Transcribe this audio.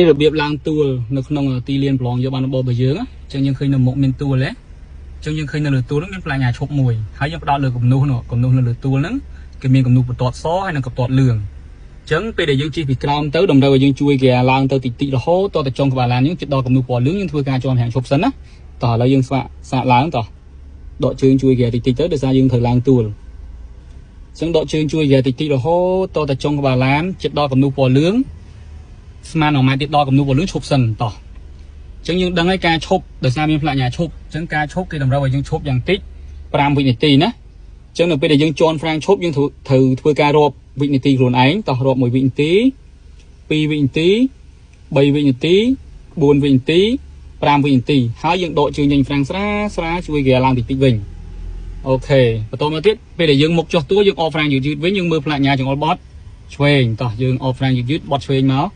របៀបឡើងទួលនៅក្នុងទីលានប្រឡងយកបានរបស់យើងអញ្ចឹងយើងឃើញនៅមុខមានទួលទេអញ្ចឹងយើងឃើញនៅលើទួលហ្នឹងមានផ្លាកញាឈប់មួយហើយយើងផ្ដោតលើគំនូសនៅលើទួលហ្នឹងគឺមានគំនូសបន្ទាត់សហើយនិងបន្ទាត់លឿងអញ្ចឹងពេលដែលយើងជិះពីក្រោមទៅតម្រូវឲ្យយើងជួយគេឡើងទៅតិចរហូតតទៅចុងក្បាលឡានយើងជិតដល់គំនូសពណ៌លឿងយើងធ្វើការជាន់ហាងឈប់សិនណាតោះឥឡូវយើងសាកឡើងតោះដកជើងជួយគេតិចទៅដោយសារយើងត្រូវឡើងទួលអញ្ចឹងដកជើងជួយគេតិចរហូតតទៅចុងក្បាលឡានជិតដល់គំនូសពណ៌លឿងស្មាន1ម៉ែត្រទៀតដល់គំនូសពណ៌លឿងឈប់សិនតោះអញ្ចឹងយើងដឹងហើយការឈប់ដោយសារមានផ្លាកញាឈប់អញ្ចឹងការឈប់គេតម្រូវឲ្យយើងឈប់យ៉ាងតិច5វិនាទីណាអញ្ចឹងនៅពេលដែលយើងជន់ហ្វ្រាំងឈប់យើងត្រូវធ្វើការរាប់វិនាទីខ្លួនឯងតោះរាប់1វិនាទី2វិនាទី3វិនាទី4វិនាទី5វិនាទីហើយយើងដកជើងញញហ្វ្រាំងស្រាជួយគេឡើងតិចវិញអូខេបន្តមកទៀតពេលដែលយើងមុខចុះតួយើងអបហ្វ្រាំងយឺតវិញយើងមើលផ្លាកញាចង្អុលបត់ឆ្វេងតោះយើងអបហ្វ្រាំងយឺតបត់ឆ្វេងមក